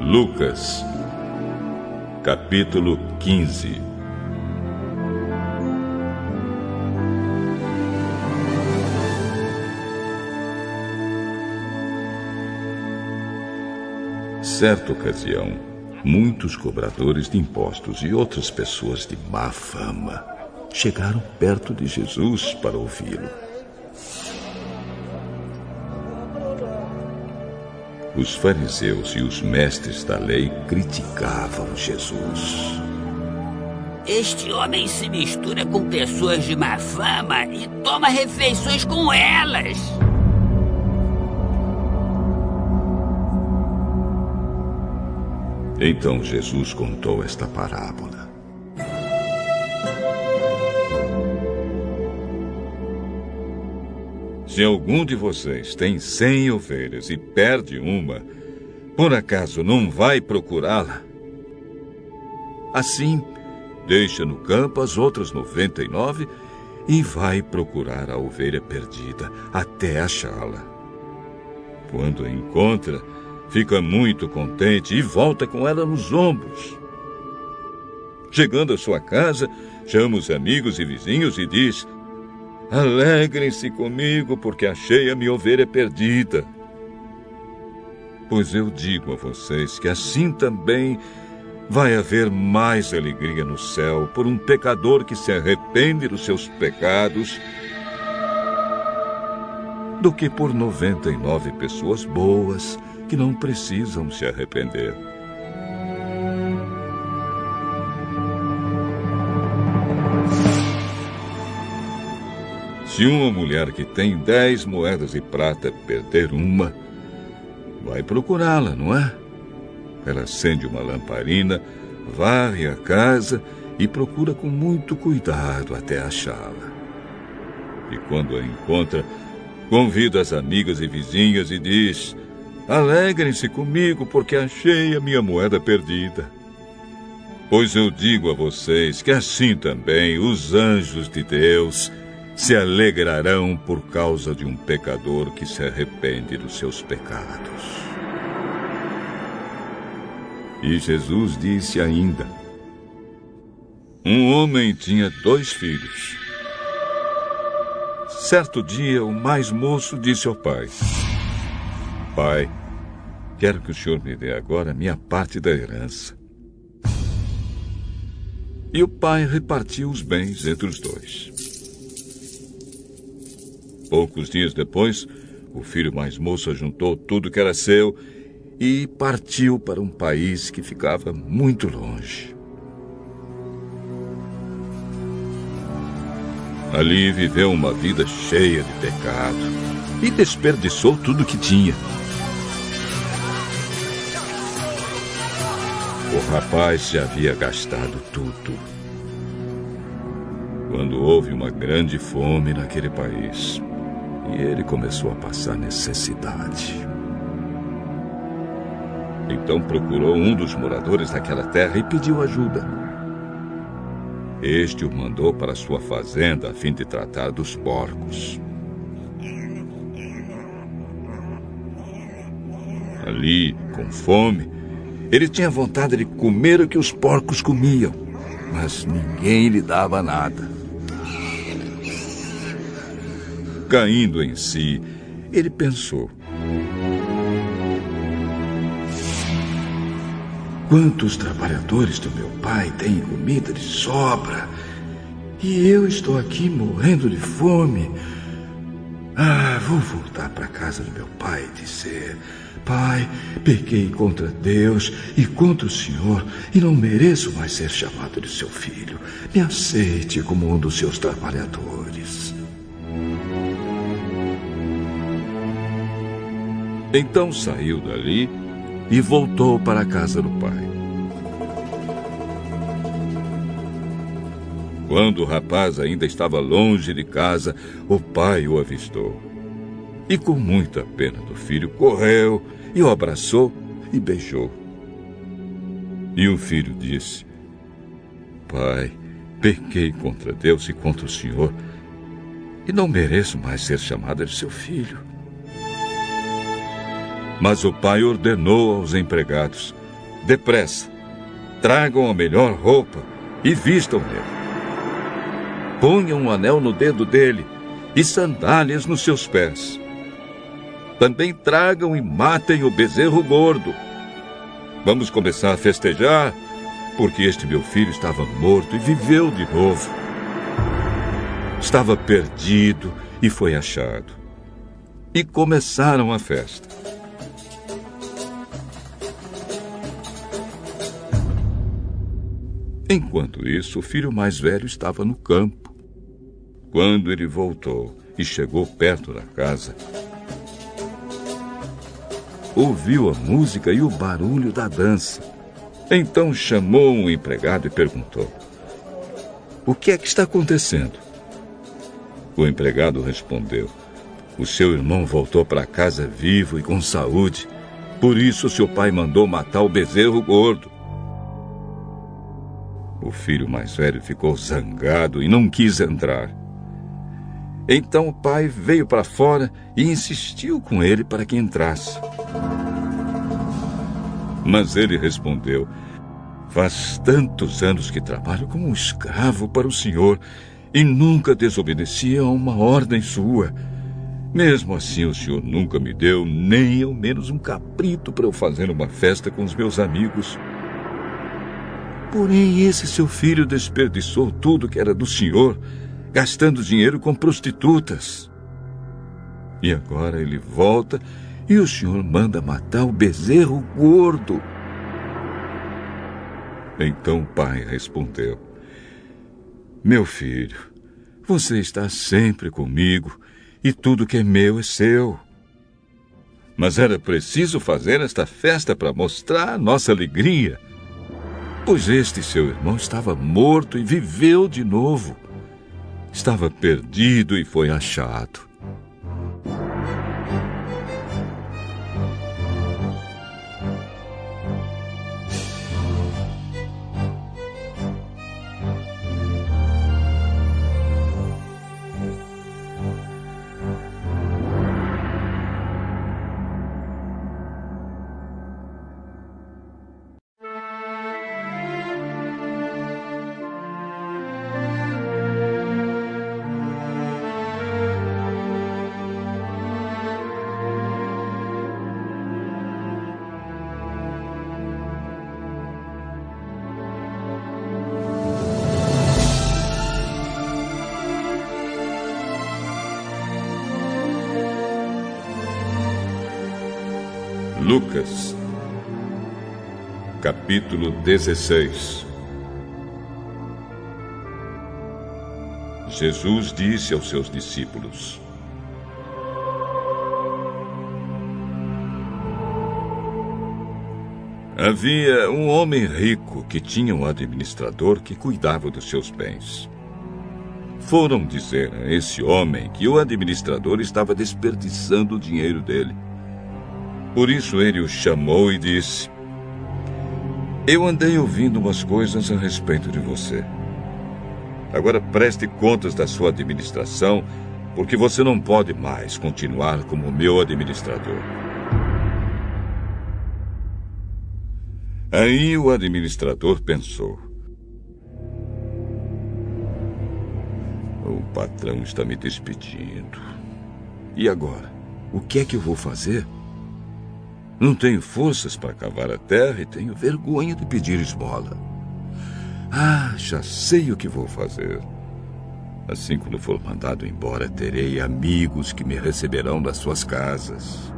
Lucas, capítulo 15. Certa ocasião, muitos cobradores de impostos e outras pessoas de má fama chegaram perto de Jesus para ouvi-lo. Os fariseus e os mestres da lei criticavam Jesus. Este homem se mistura com pessoas de má fama e toma refeições com elas. Então Jesus contou esta parábola. Se algum de vocês tem 100 ovelhas e perde uma, por acaso não vai procurá-la? Assim, deixa no campo as outras 99 e vai procurar a ovelha perdida até achá-la. Quando a encontra, fica muito contente e volta com ela nos ombros. Chegando à sua casa, chama os amigos e vizinhos e diz: alegrem-se comigo, porque achei a minha ovelha perdida. Pois eu digo a vocês que assim também vai haver mais alegria no céu por um pecador que se arrepende dos seus pecados do que por 99 pessoas boas que não precisam se arrepender. Se uma mulher que tem 10 moedas de prata perder uma, vai procurá-la, não é? Ela acende uma lamparina, varre a casa e procura com muito cuidado até achá-la. E quando a encontra, convida as amigas e vizinhas e diz: alegrem-se comigo, porque achei a minha moeda perdida. Pois eu digo a vocês que assim também os anjos de Deus se alegrarão por causa de um pecador que se arrepende dos seus pecados. E Jesus disse ainda: um homem tinha 2 filhos. Certo dia, o mais moço disse ao pai: pai, quero que o senhor me dê agora a minha parte da herança. E o pai repartiu os bens entre os 2. Poucos dias depois, o filho mais moço ajuntou tudo que era seu e partiu para um país que ficava muito longe. Ali viveu uma vida cheia de pecado e desperdiçou tudo que tinha. O rapaz já havia gastado tudo. Quando houve uma grande fome naquele país, e ele começou a passar necessidade. Então procurou um dos moradores daquela terra e pediu ajuda. Este o mandou para sua fazenda a fim de tratar dos porcos. Ali, com fome, ele tinha vontade de comer o que os porcos comiam, mas ninguém lhe dava nada. Caindo em si, ele pensou: quantos trabalhadores do meu pai têm comida de sobra e eu estou aqui morrendo de fome. Vou voltar para a casa do meu pai e dizer: pai, pequei contra Deus e contra o senhor e não mereço mais ser chamado de seu filho. Me aceite como um dos seus trabalhadores. Então saiu dali e voltou para a casa do pai. Quando o rapaz ainda estava longe de casa, o pai o avistou. E com muita pena do filho, correu e o abraçou e beijou. E o filho disse: pai, pequei contra Deus e contra o senhor e não mereço mais ser chamado de seu filho. Mas o pai ordenou aos empregados: Depressa, tragam a melhor roupa e vistam nele. Ponham um anel no dedo dele e sandálias nos seus pés. Também tragam e matem o bezerro gordo. Vamos começar a festejar, porque este meu filho estava morto e viveu de novo. Estava perdido e foi achado. E começaram a festa. Enquanto isso, o filho mais velho estava no campo. Quando ele voltou e chegou perto da casa, ouviu a música e o barulho da dança. Então chamou um empregado e perguntou: "O que é que está acontecendo?" O empregado respondeu: "O seu irmão voltou para casa vivo e com saúde. Por isso seu pai mandou matar o bezerro gordo." O filho mais velho ficou zangado e não quis entrar. Então o pai veio para fora e insistiu com ele para que entrasse. Mas ele respondeu: "Faz tantos anos que trabalho como um escravo para o senhor e nunca desobedeci a uma ordem sua. Mesmo assim, o senhor nunca me deu nem ao menos um cabrito para eu fazer uma festa com os meus amigos. Porém, esse seu filho desperdiçou tudo que era do senhor, gastando dinheiro com prostitutas. E agora ele volta e o senhor manda matar o bezerro gordo." Então o pai respondeu: "Meu filho, você está sempre comigo e tudo que é meu é seu. Mas era preciso fazer esta festa para mostrar a nossa alegria, pois este seu irmão estava morto e viveu de novo. Estava perdido e foi achado." Lucas, capítulo 16. Jesus disse aos seus discípulos: "Havia um homem rico que tinha um administrador que cuidava dos seus bens. Foram dizer a esse homem que o administrador estava desperdiçando o dinheiro dele. Por isso ele o chamou e disse: Eu andei ouvindo umas coisas a respeito de você. Agora preste contas da sua administração, porque você não pode mais continuar como meu administrador." Aí o administrador pensou: "O patrão está me despedindo. E agora? O que é que eu vou fazer? Não tenho forças para cavar a terra e tenho vergonha de pedir esmola. Já sei o que vou fazer. Assim, quando for mandado embora, terei amigos que me receberão nas suas casas."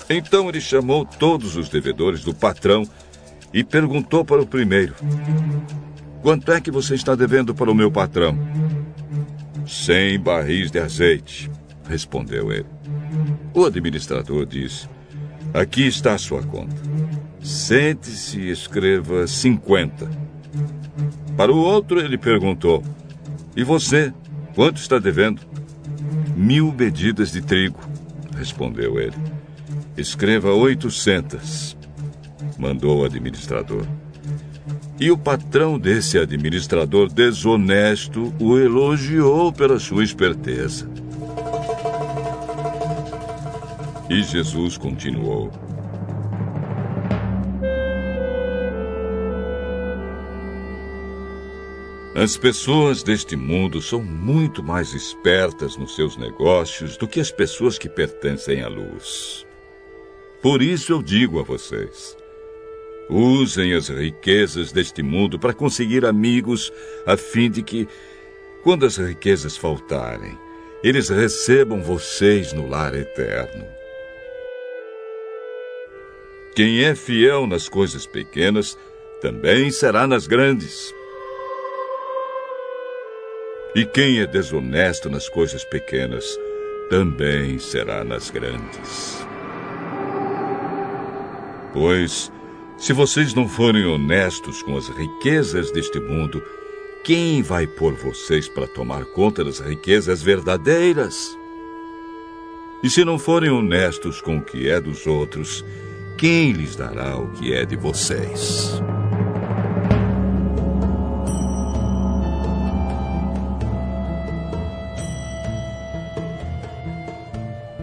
Então ele chamou todos os devedores do patrão e perguntou para o primeiro: "Quanto é que você está devendo para o meu patrão?" 100 barris de azeite, respondeu ele. O administrador disse: "Aqui está a sua conta. Sente-se e escreva 50. Para o outro ele perguntou: "E você, quanto está devendo?" 1000 medidas de trigo, respondeu ele. "Escreva 800, mandou o administrador. E o patrão desse administrador desonesto o elogiou pela sua esperteza. E Jesus continuou: as pessoas deste mundo são muito mais espertas nos seus negócios do que as pessoas que pertencem à luz. Por isso eu digo a vocês: usem as riquezas deste mundo para conseguir amigos, a fim de que, quando as riquezas faltarem, eles recebam vocês no lar eterno. Quem é fiel nas coisas pequenas, também será nas grandes. E quem é desonesto nas coisas pequenas, também será nas grandes. Pois, se vocês não forem honestos com as riquezas deste mundo, quem vai pôr vocês para tomar conta das riquezas verdadeiras? E se não forem honestos com o que é dos outros, quem lhes dará o que é de vocês?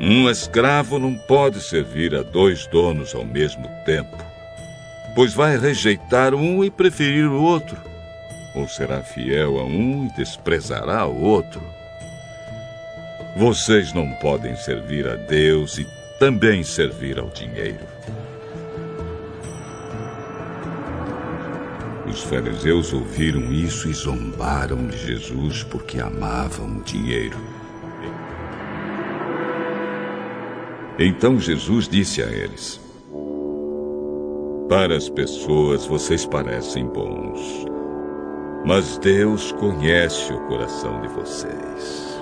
Um escravo não pode servir a 2 donos ao mesmo tempo, pois vai rejeitar um e preferir o outro, ou será fiel a um e desprezará o outro. Vocês não podem servir a Deus e também servir ao dinheiro. Os fariseus ouviram isso e zombaram de Jesus porque amavam o dinheiro. Então Jesus disse a eles: para as pessoas vocês parecem bons, mas Deus conhece o coração de vocês.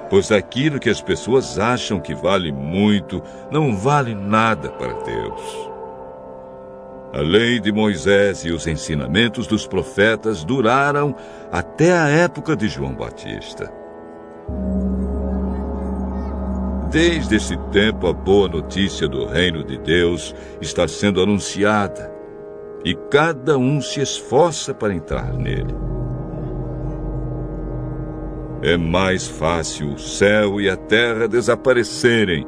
Pois aquilo que as pessoas acham que vale muito, não vale nada para Deus. A lei de Moisés e os ensinamentos dos profetas duraram até a época de João Batista. Desde esse tempo, a boa notícia do reino de Deus está sendo anunciada, e cada um se esforça para entrar nele. É mais fácil o céu e a terra desaparecerem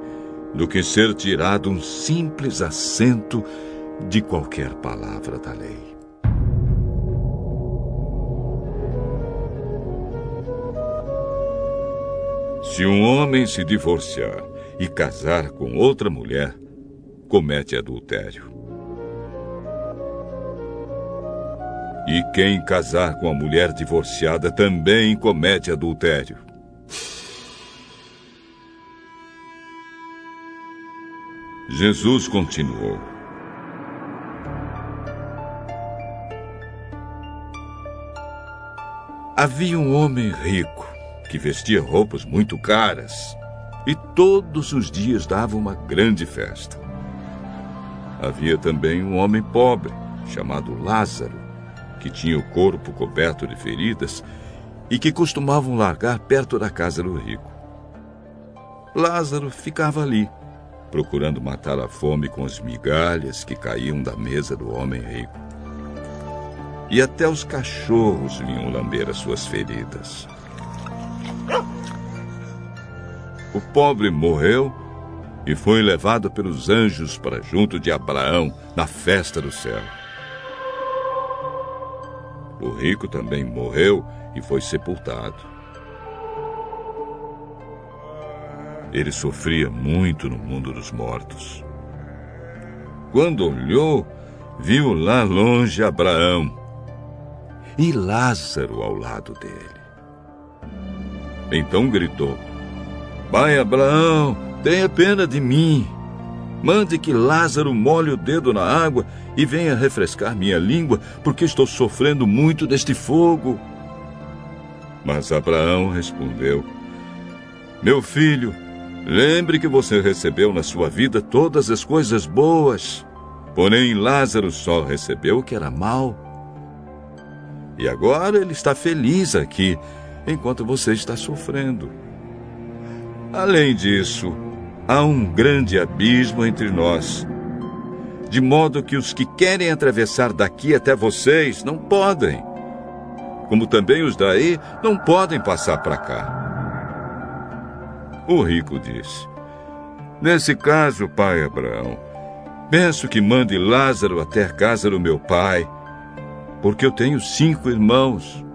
do que ser tirado um simples acento de qualquer palavra da lei. Se um homem se divorciar e casar com outra mulher, comete adultério. E quem casar com a mulher divorciada também comete adultério. Jesus continuou: havia um homem rico que vestia roupas muito caras e todos os dias dava uma grande festa. Havia também um homem pobre, chamado Lázaro, que tinha o corpo coberto de feridas e que costumavam largar perto da casa do rico. Lázaro ficava ali, procurando matar a fome com as migalhas que caíam da mesa do homem rico. E até os cachorros vinham lamber as suas feridas. O pobre morreu e foi levado pelos anjos para junto de Abraão na festa do céu. O rico também morreu e foi sepultado. Ele sofria muito no mundo dos mortos. Quando olhou, viu lá longe Abraão e Lázaro ao lado dele. Então gritou: pai Abraão, tenha pena de mim. Mande que Lázaro molhe o dedo na água e venha refrescar minha língua, porque estou sofrendo muito deste fogo. Mas Abraão respondeu: meu filho, lembre que você recebeu na sua vida todas as coisas boas, porém Lázaro só recebeu o que era mal. E agora ele está feliz aqui, enquanto você está sofrendo. Além disso, há um grande abismo entre nós. de modo que os que querem atravessar daqui até vocês não podem, como também os daí não podem passar para cá. O rico disse: nesse caso, pai Abraão, peço que mande Lázaro até a casa do meu pai, porque eu tenho 5 irmãos.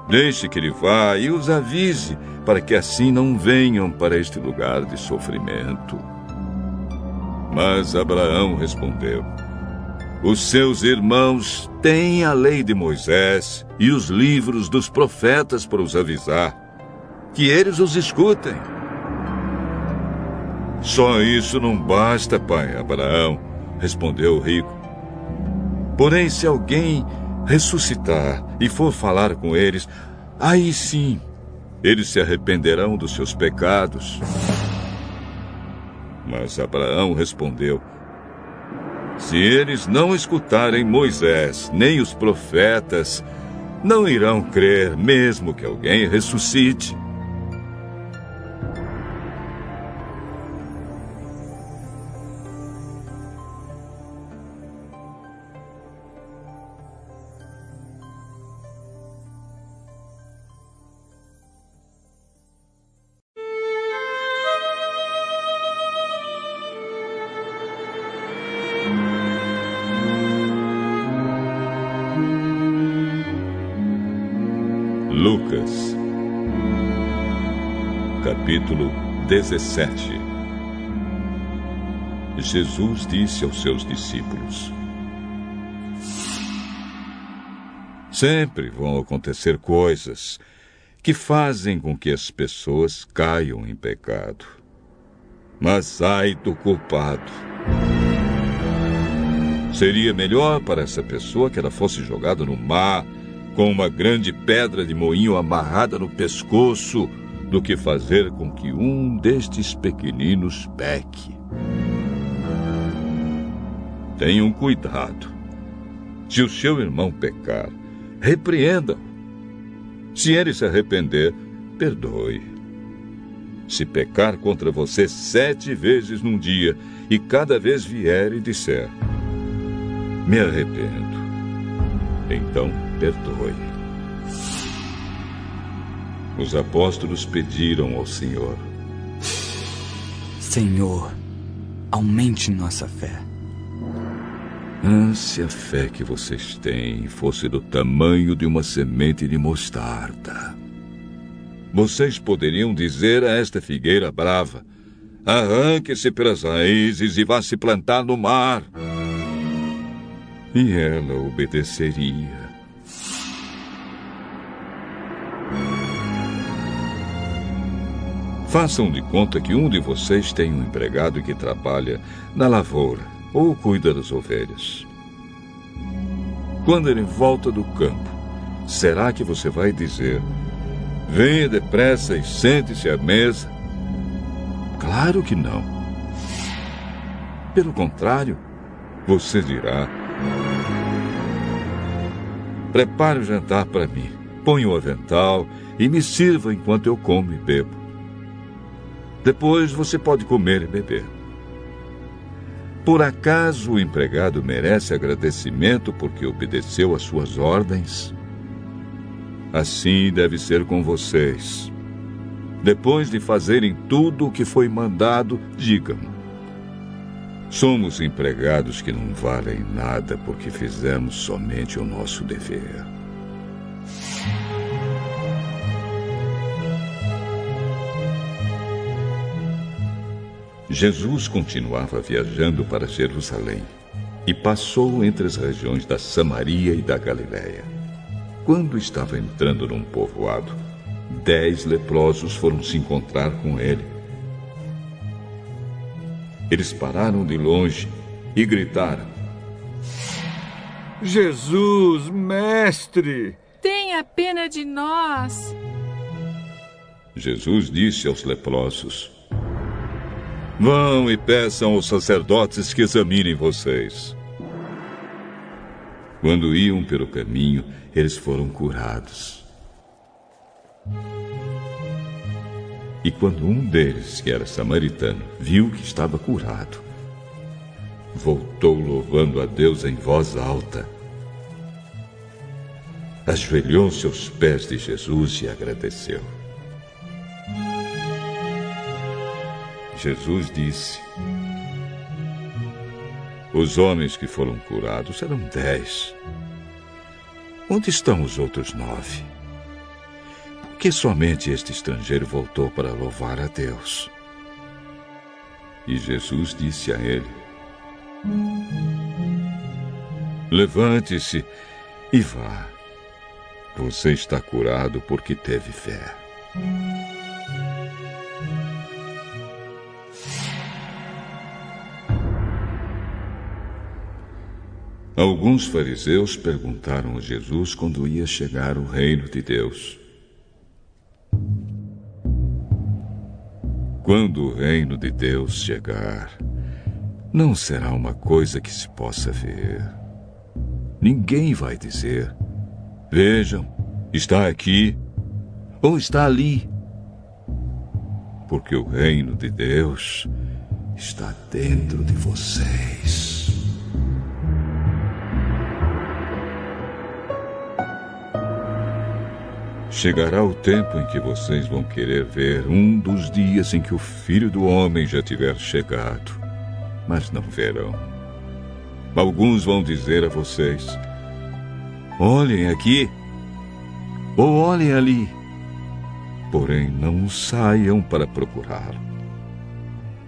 Deixe que ele vá e os avise, para que assim não venham para este lugar de sofrimento. Mas Abraão respondeu: os seus irmãos têm a lei de Moisés e os livros dos profetas para os avisar, que eles os escutem. Só isso não basta, pai Abraão, respondeu o rico. Porém, se alguém ressuscitar e for falar com eles, aí sim, eles se arrependerão dos seus pecados. Mas Abraão respondeu: se eles não escutarem Moisés nem os profetas, não irão crer, mesmo que alguém ressuscite. Lucas, capítulo 17. Jesus disse aos seus discípulos: sempre vão acontecer coisas que fazem com que as pessoas caiam em pecado. Mas ai do culpado! Seria melhor para essa pessoa que ela fosse jogada no mar com uma grande pedra de moinho amarrada no pescoço, do que fazer com que um destes pequeninos peque. Tenham cuidado. Se o seu irmão pecar, repreenda-o. Se ele se arrepender, perdoe. Se pecar contra você 7 vezes num dia, e cada vez vier e disser: me arrependo, então perdoe. Os apóstolos pediram ao Senhor: Senhor, aumente nossa fé. Se a fé que vocês têm fosse do tamanho de uma semente de mostarda, vocês poderiam dizer a esta figueira brava: arranque-se pelas raízes e vá se plantar no mar. E ela obedeceria. Façam de conta que um de vocês tem um empregado que trabalha na lavoura ou cuida das ovelhas. Quando ele volta do campo, será que você vai dizer: venha depressa e sente-se à mesa? Claro que não. Pelo contrário, você dirá: prepare o jantar para mim, ponha o avental e me sirva enquanto eu como e bebo. Depois você pode comer e beber. Por acaso o empregado merece agradecimento porque obedeceu às suas ordens? Assim deve ser com vocês. Depois de fazerem tudo o que foi mandado, digam: somos empregados que não valem nada porque fizemos somente o nosso dever. Jesus continuava viajando para Jerusalém e passou entre as regiões da Samaria e da Galiléia. Quando estava entrando num povoado, 10 leprosos foram se encontrar com ele. Eles pararam de longe e gritaram: Jesus, mestre! Tenha pena de nós! Jesus disse aos leprosos: vão e peçam aos sacerdotes que examinem vocês. Quando iam pelo caminho, eles foram curados. E quando um deles, que era samaritano, viu que estava curado, voltou louvando a Deus em voz alta. Ajoelhou-se aos pés de Jesus e agradeceu. Jesus disse: os homens que foram curados eram 10. Onde estão os outros 9? Por que somente este estrangeiro voltou para louvar a Deus? E Jesus disse a ele: levante-se e vá. Você está curado porque teve fé. Alguns fariseus perguntaram a Jesus quando ia chegar o reino de Deus. Quando o reino de Deus chegar, não será uma coisa que se possa ver. Ninguém vai dizer: vejam, está aqui ou está ali. Porque o reino de Deus está dentro de vocês. Chegará o tempo em que vocês vão querer ver um dos dias em que o Filho do Homem já tiver chegado, mas não verão. Alguns vão dizer a vocês: olhem aqui, ou olhem ali. Porém, não saiam para procurá-lo.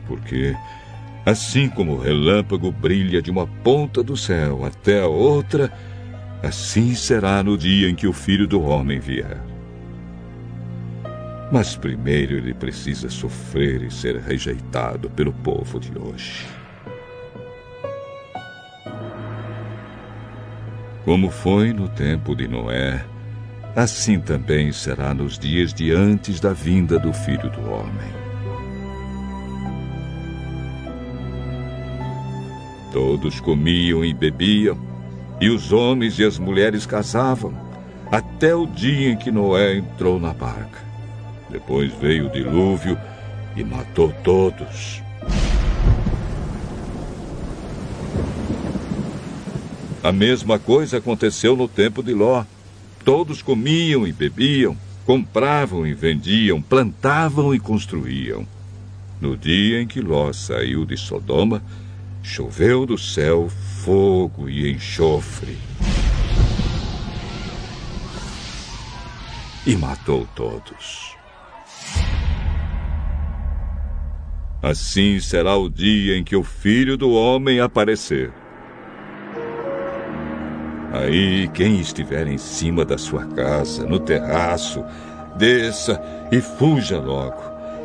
Porque, assim como o relâmpago brilha de uma ponta do céu até a outra, assim será no dia em que o Filho do Homem vier. Mas primeiro ele precisa sofrer e ser rejeitado pelo povo de hoje. Como foi no tempo de Noé, assim também será nos dias de antes da vinda do Filho do Homem. Todos comiam e bebiam, e os homens e as mulheres casavam, até o dia em que Noé entrou na barca. Depois veio o dilúvio e matou todos. A mesma coisa aconteceu no tempo de Ló. Todos comiam e bebiam, compravam e vendiam, plantavam e construíam. No dia em que Ló saiu de Sodoma, choveu do céu fogo e enxofre e matou todos. Assim será o dia em que o Filho do Homem aparecer. Aí, quem estiver em cima da sua casa, no terraço, desça e fuja logo.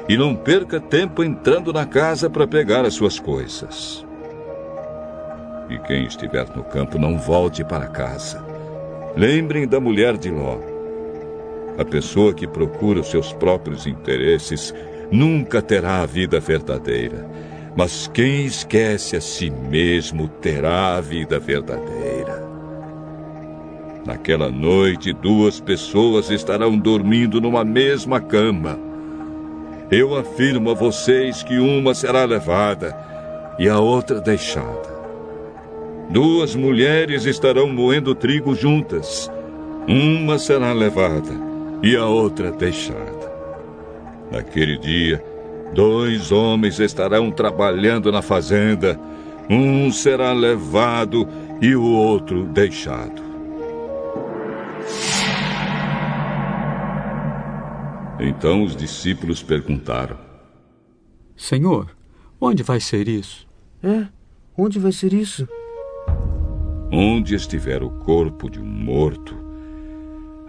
E não perca tempo entrando na casa para pegar as suas coisas. E quem estiver no campo, não volte para casa. Lembrem da mulher de Ló. A pessoa que procura os seus próprios interesses nunca terá a vida verdadeira. Mas quem esquece a si mesmo terá a vida verdadeira. Naquela noite, 2 pessoas estarão dormindo numa mesma cama. Eu afirmo a vocês que uma será levada e a outra deixada. 2 mulheres estarão moendo trigo juntas. Uma será levada e a outra deixada. Naquele dia, 2 homens estarão trabalhando na fazenda. Um será levado e o outro deixado. Então os discípulos perguntaram: Senhor, onde vai ser isso? Onde vai ser isso? Onde estiver o corpo de um morto,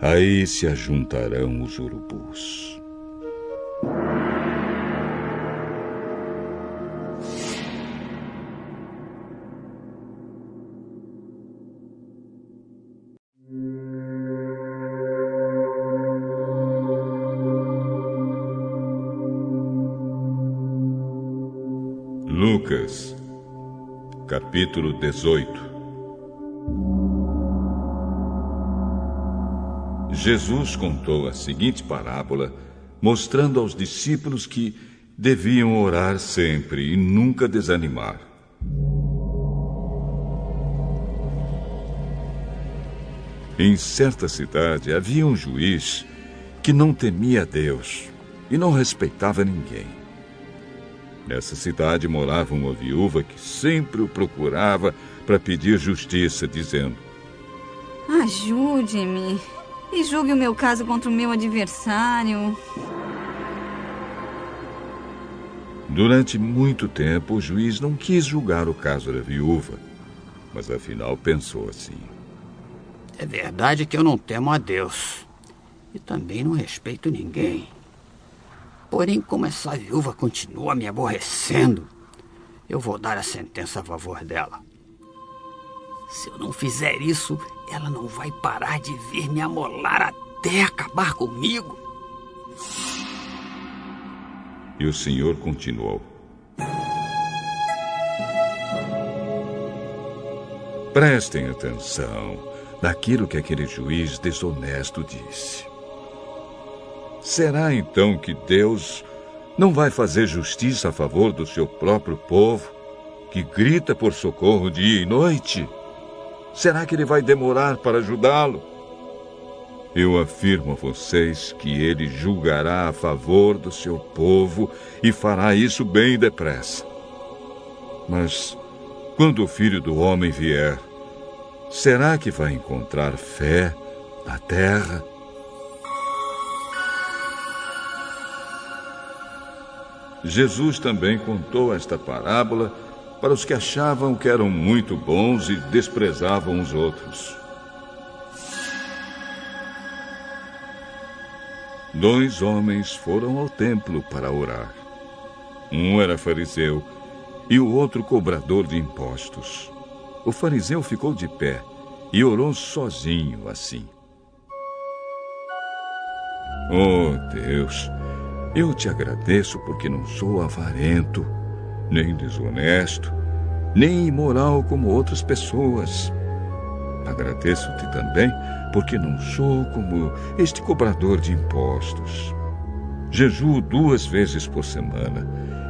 aí se ajuntarão os urubus. Lucas, capítulo 18. Jesus contou a seguinte parábola, mostrando aos discípulos que deviam orar sempre e nunca desanimar. Em certa cidade havia um juiz que não temia a Deus e não respeitava ninguém. Nessa cidade morava uma viúva que sempre o procurava para pedir justiça, dizendo: ajude-me e julgue o meu caso contra o meu adversário. Durante muito tempo, o juiz não quis julgar o caso da viúva, mas afinal pensou assim: é verdade que eu não temo a Deus e também não respeito ninguém. Porém, como essa viúva continua me aborrecendo, eu vou dar a sentença a favor dela. Se eu não fizer isso, ela não vai parar de vir me amolar até acabar comigo. E o Senhor continuou: prestem atenção naquilo que aquele juiz desonesto disse. Será então que Deus não vai fazer justiça a favor do seu próprio povo, que grita por socorro dia e noite? Será que ele vai demorar para ajudá-lo? Eu afirmo a vocês que ele julgará a favor do seu povo e fará isso bem depressa. Mas quando o Filho do Homem vier, será que vai encontrar fé na terra? Jesus também contou esta parábola para os que achavam que eram muito bons e desprezavam os outros. 2 homens foram ao templo para orar. Um era fariseu e o outro cobrador de impostos. O fariseu ficou de pé e orou sozinho assim: Oh Deus, eu te agradeço porque não sou avarento, nem desonesto, nem imoral como outras pessoas. Agradeço-te também porque não sou como este cobrador de impostos. Jejuo 2 vezes por semana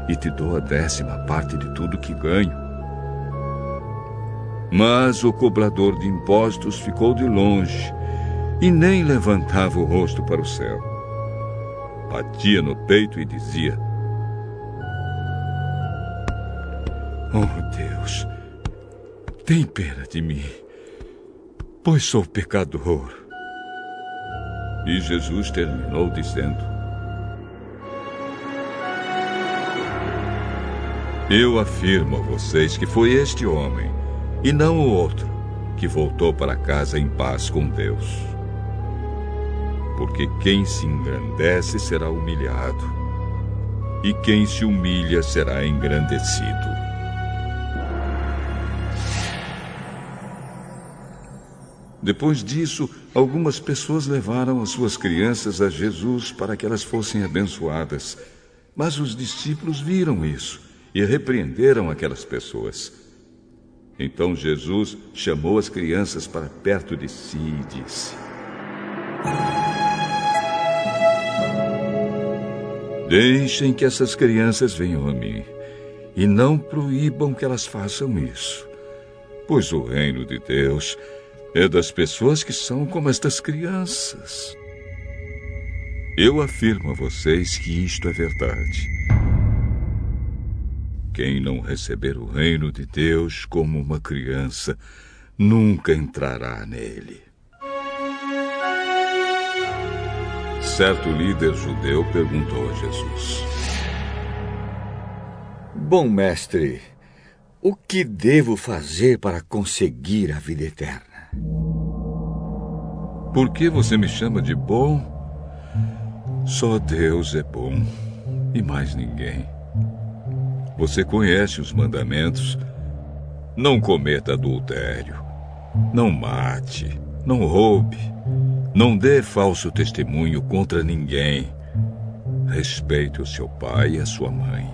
e te dou a 10ª parte de tudo que ganho. Mas o cobrador de impostos ficou de longe e nem levantava o rosto para o céu. Batia no peito e dizia: Oh Deus, tem pena de mim, pois sou pecador. E Jesus terminou dizendo: Eu afirmo a vocês que foi este homem, e não o outro, que voltou para casa em paz com Deus. Porque quem se engrandece será humilhado, e quem se humilha será engrandecido. Depois disso, algumas pessoas levaram as suas crianças a Jesus para que elas fossem abençoadas. Mas os discípulos viram isso e repreenderam aquelas pessoas. Então Jesus chamou as crianças para perto de si e disse: Deixem que essas crianças venham a mim, e não proíbam que elas façam isso, pois o reino de Deus é das pessoas que são como estas crianças. Eu afirmo a vocês que isto é verdade. Quem não receber o reino de Deus como uma criança, nunca entrará nele. Certo líder judeu perguntou a Jesus: Bom mestre, o que devo fazer para conseguir a vida eterna? Por que você me chama de bom? Só Deus é bom e mais ninguém. Você conhece os mandamentos: não cometa adultério, não mate, não roube, não dê falso testemunho contra ninguém, respeite o seu pai e a sua mãe.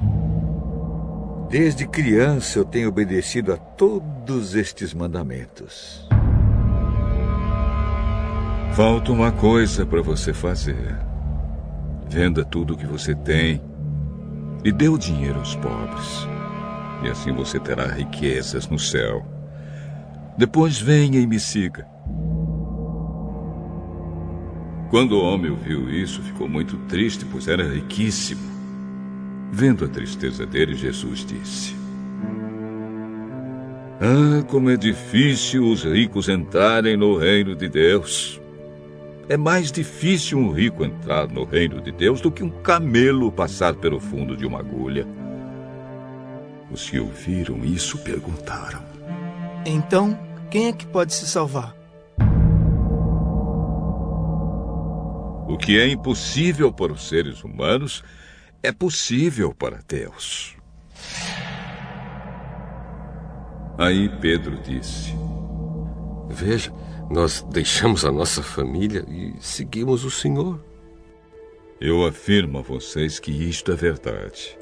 Desde criança eu tenho obedecido a todos estes mandamentos. Falta uma coisa para você fazer. Venda tudo o que você tem e dê o dinheiro aos pobres. E assim você terá riquezas no céu. Depois venha e me siga. Quando o homem ouviu isso, ficou muito triste, pois era riquíssimo. Vendo a tristeza dele, Jesus disse: Ah, como é difícil os ricos entrarem no reino de Deus. É mais difícil um rico entrar no reino de Deus do que um camelo passar pelo fundo de uma agulha. Os que ouviram isso perguntaram: Então, quem é que pode se salvar? O que é impossível para os seres humanos é possível para Deus. Aí Pedro disse: Veja, nós deixamos a nossa família e seguimos o Senhor. Eu afirmo a vocês que isto é verdade.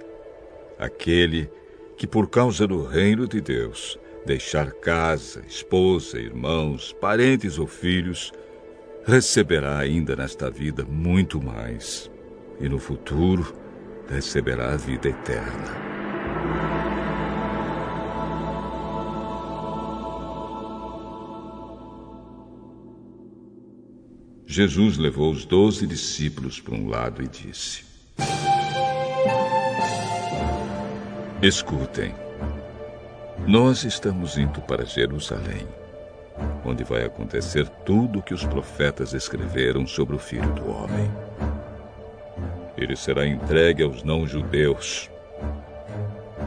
Aquele que, por causa do reino de Deus, deixar casa, esposa, irmãos, parentes ou filhos, receberá ainda nesta vida muito mais, e no futuro receberá a vida eterna. Jesus levou os 12 discípulos para um lado e disse: Escutem, nós estamos indo para Jerusalém, onde vai acontecer tudo o que os profetas escreveram sobre o Filho do Homem. Ele será entregue aos não-judeus,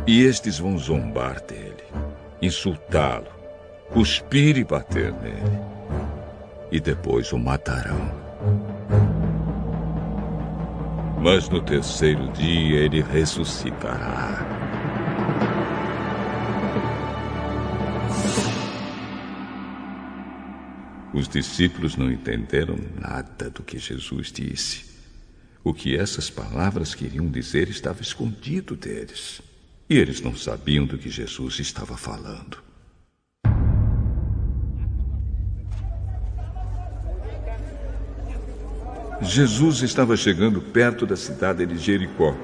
e estes vão zombar dele, insultá-lo, cuspir e bater nele, e depois o matarão. Mas no terceiro dia ele ressuscitará. Os discípulos não entenderam nada do que Jesus disse. O que essas palavras queriam dizer estava escondido deles. E eles não sabiam do que Jesus estava falando. Jesus estava chegando perto da cidade de Jericó.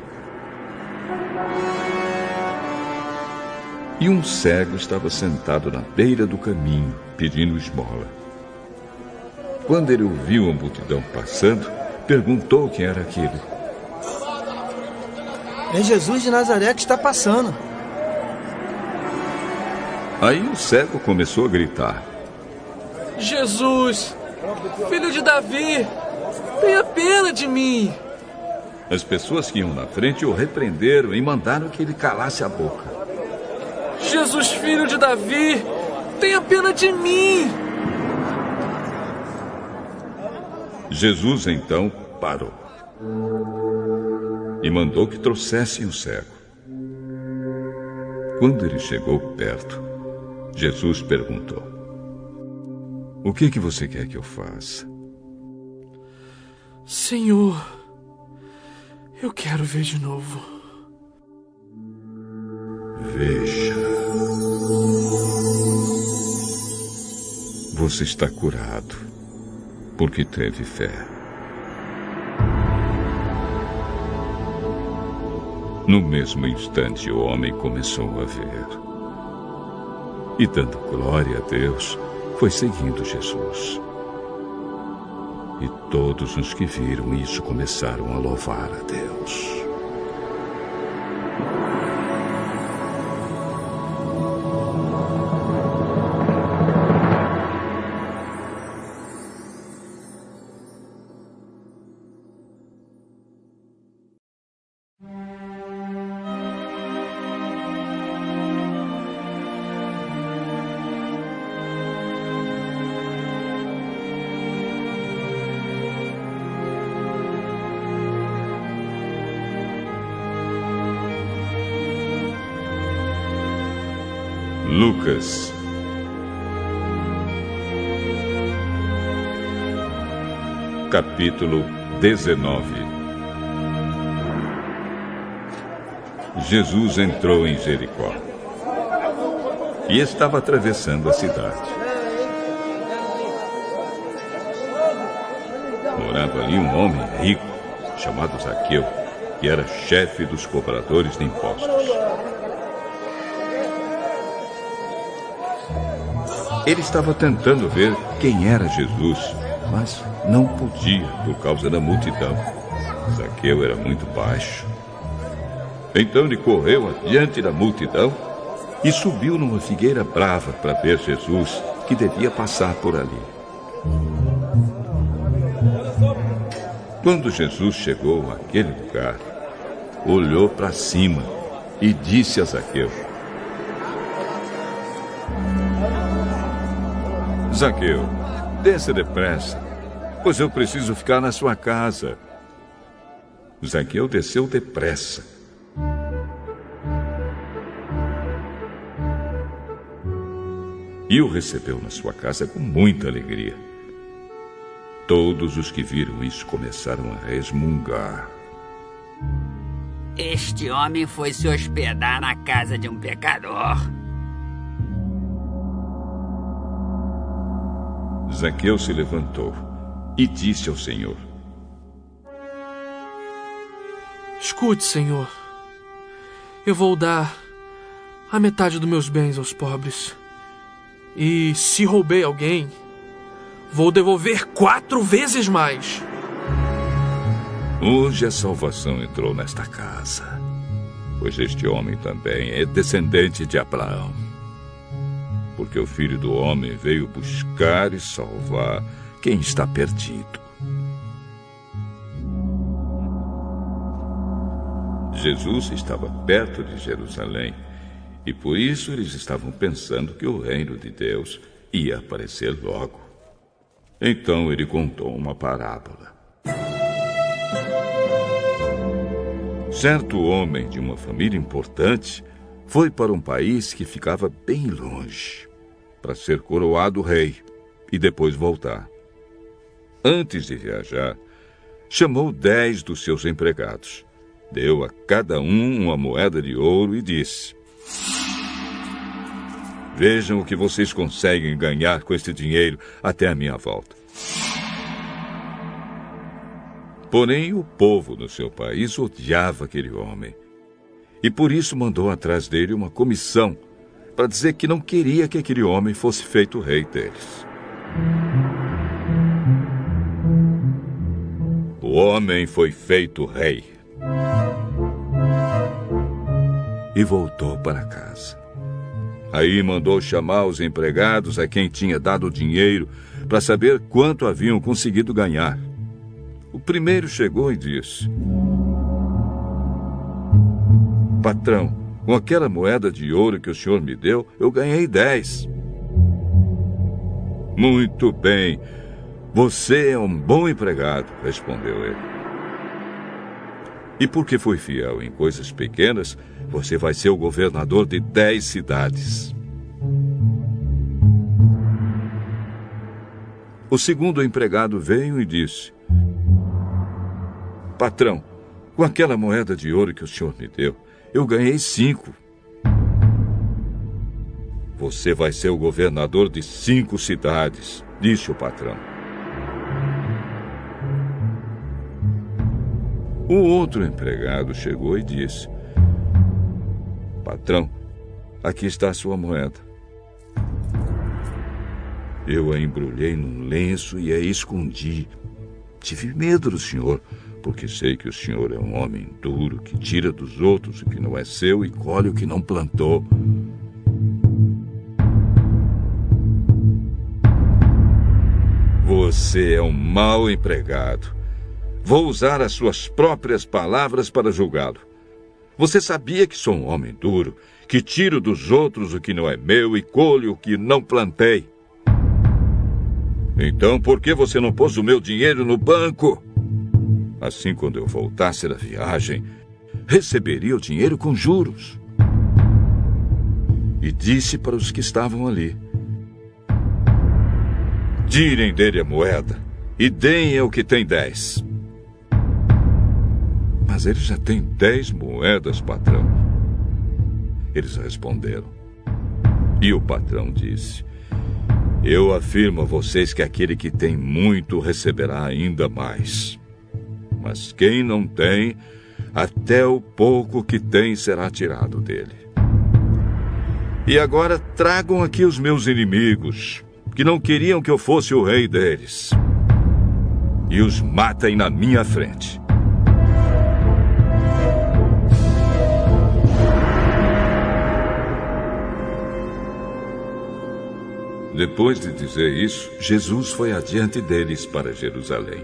E um cego estava sentado na beira do caminho, pedindo esmola. Quando ele ouviu a multidão passando, perguntou quem era aquele. É Jesus de Nazaré que está passando. Aí o cego começou a gritar: Jesus, filho de Davi, tenha pena de mim. As pessoas que iam na frente o repreenderam e mandaram que ele calasse a boca. Jesus, filho de Davi, tenha pena de mim. Jesus então parou e mandou que trouxessem o cego. Quando ele chegou perto, Jesus perguntou: O que você quer que eu faça? Senhor, eu quero ver de novo. Veja. Você está curado, porque teve fé. No mesmo instante, o homem começou a ver. E dando glória a Deus, foi seguindo Jesus. E todos os que viram isso começaram a louvar a Deus. Lucas. Capítulo 19. Jesus entrou em Jericó e estava atravessando a cidade. Morava ali um homem rico, chamado Zaqueu, que era chefe dos cobradores de impostos. Ele estava tentando ver quem era Jesus mas não podia por causa da multidão. Zaqueu era muito baixo. Então ele correu adiante da multidão e subiu numa figueira brava para ver Jesus, que devia passar por ali. Quando Jesus chegou àquele lugar, olhou para cima e disse a Zaqueu: Zaqueu, desça depressa, pois eu preciso ficar na sua casa. Zaqueu desceu depressa. E o recebeu na sua casa com muita alegria. Todos os que viram isso começaram a resmungar. Este homem foi se hospedar na casa de um pecador. Zaqueu se levantou e disse ao Senhor: Escute, Senhor. Eu vou dar a metade dos meus bens aos pobres. E se roubei alguém, vou devolver 4 vezes mais. Hoje a salvação entrou nesta casa, pois este homem também é descendente de Abraão. Porque o Filho do Homem veio buscar e salvar quem está perdido. Jesus estava perto de Jerusalém, e por isso eles estavam pensando que o reino de Deus ia aparecer logo. Então ele contou uma parábola. Certo homem de uma família importante foi para um país que ficava bem longe, para ser coroado rei e depois voltar. Antes de viajar, chamou 10 dos seus empregados, deu a cada um uma moeda de ouro e disse: Vejam o que vocês conseguem ganhar com este dinheiro até a minha volta. Porém, o povo do seu país odiava aquele homem, e por isso mandou atrás dele uma comissão para dizer que não queria que aquele homem fosse feito rei deles. O homem foi feito rei e voltou para casa. Aí mandou chamar os empregados a quem tinha dado o dinheiro para saber quanto haviam conseguido ganhar. O primeiro chegou e disse: Patrão, com aquela moeda de ouro que o senhor me deu, eu ganhei 10. Muito bem, você é um bom empregado, respondeu ele. E porque foi fiel em coisas pequenas, você vai ser o governador de 10 cidades. O segundo empregado veio e disse: Patrão, com aquela moeda de ouro que o senhor me deu, eu ganhei 5. Você vai ser o governador de 5 cidades, disse o patrão. O outro empregado chegou e disse: Patrão, aqui está a sua moeda. Eu a embrulhei num lenço e a escondi. Tive medo do senhor, porque sei que o senhor é um homem duro, que tira dos outros o que não é seu e colhe o que não plantou. Você é um mau empregado. Vou usar as suas próprias palavras para julgá-lo. Você sabia que sou um homem duro, que tiro dos outros o que não é meu e colho o que não plantei. Então, por que você não pôs o meu dinheiro no banco? Assim, quando eu voltasse da viagem, receberia o dinheiro com juros. E disse para os que estavam ali: Tirem dele a moeda e deem ao que tem 10. Mas ele já tem 10 moedas, patrão. Eles responderam. E o patrão disse: Eu afirmo a vocês que aquele que tem muito receberá ainda mais. Mas quem não tem, até o pouco que tem será tirado dele. E agora tragam aqui os meus inimigos, que não queriam que eu fosse o rei deles. e os matem na minha frente. Depois de dizer isso, Jesus foi adiante deles para Jerusalém.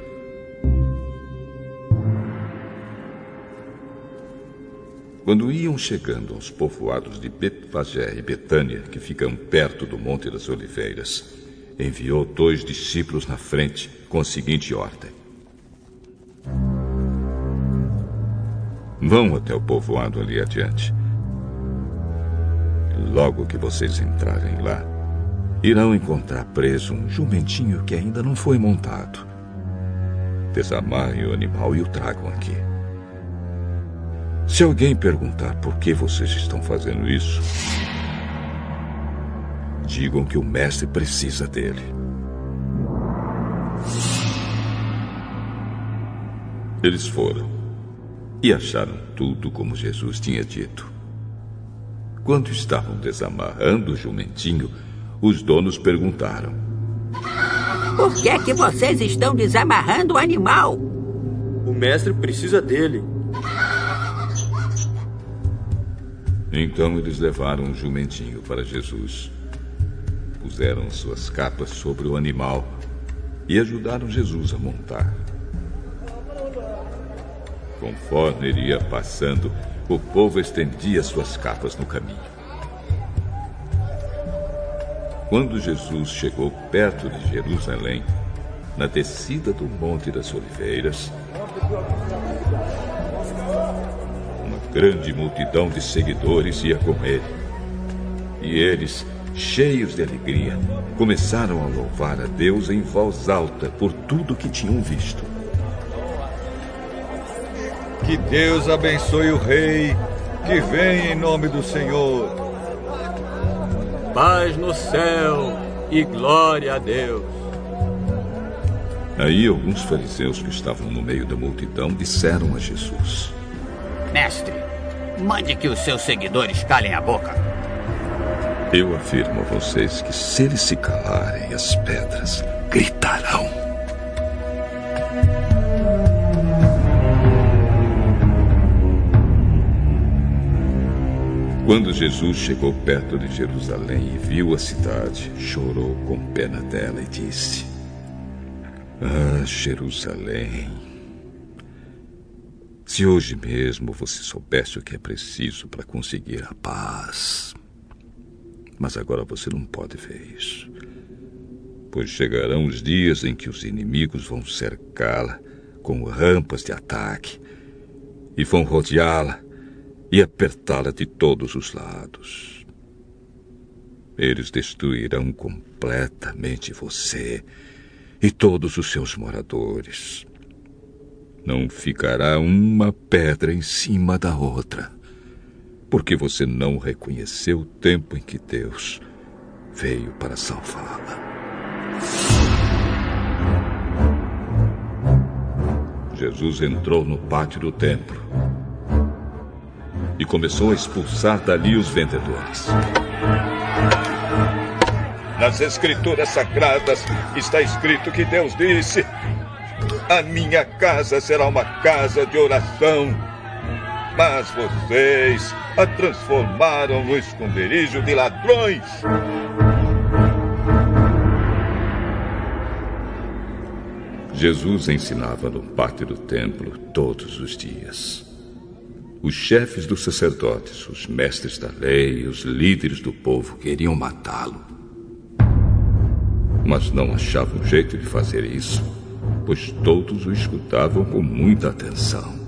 Quando iam chegando aos povoados de Betfagé e Betânia, que ficam perto do Monte das Oliveiras, enviou 2 discípulos na frente com a seguinte ordem: vão até o povoado ali adiante. Logo que vocês entrarem lá, irão encontrar preso um jumentinho que ainda não foi montado. Desamarrem o animal e o tragam aqui. Se alguém perguntar por que vocês estão fazendo isso, digam que o mestre precisa dele. Eles foram e acharam tudo como Jesus tinha dito. Quando estavam desamarrando o jumentinho, os donos perguntaram: por que é que vocês estão desamarrando o animal? O mestre precisa dele. Então eles levaram o jumentinho para Jesus. Puseram suas capas sobre o animal e ajudaram Jesus a montar. Conforme ele ia passando, o povo estendia suas capas no caminho. Quando Jesus chegou perto de Jerusalém, na descida do Monte das Oliveiras, uma grande multidão de seguidores ia com ele. E eles, cheios de alegria, começaram a louvar a Deus em voz alta por tudo que tinham visto. Que Deus abençoe o Rei, que vem em nome do Senhor. Paz no céu e glória a Deus. Aí alguns fariseus que estavam no meio da multidão disseram a Jesus: mestre, mande que os seus seguidores calem a boca. Eu afirmo a vocês que se eles se calarem, as pedras gritarão. Quando Jesus chegou perto de Jerusalém e viu a cidade, chorou com pena dela e disse: ah, Jerusalém, se hoje mesmo você soubesse o que é preciso para conseguir a paz. Mas agora você não pode ver isso, pois chegarão os dias em que os inimigos vão cercá-la com rampas de ataque e vão rodeá-la e apertá-la de todos os lados. Eles destruirão completamente você e todos os seus moradores. Não ficará uma pedra em cima da outra, porque você não reconheceu o tempo em que Deus veio para salvá-la. Jesus entrou no pátio do templo e começou a expulsar dali os vendedores. Nas Escrituras Sagradas está escrito que Deus disse: a minha casa será uma casa de oração. Mas vocês a transformaram no esconderijo de ladrões. Jesus ensinava no pátio do templo todos os dias. Os chefes dos sacerdotes, os mestres da lei e os líderes do povo queriam matá-lo. Mas não achavam jeito de fazer isso, pois todos o escutavam com muita atenção.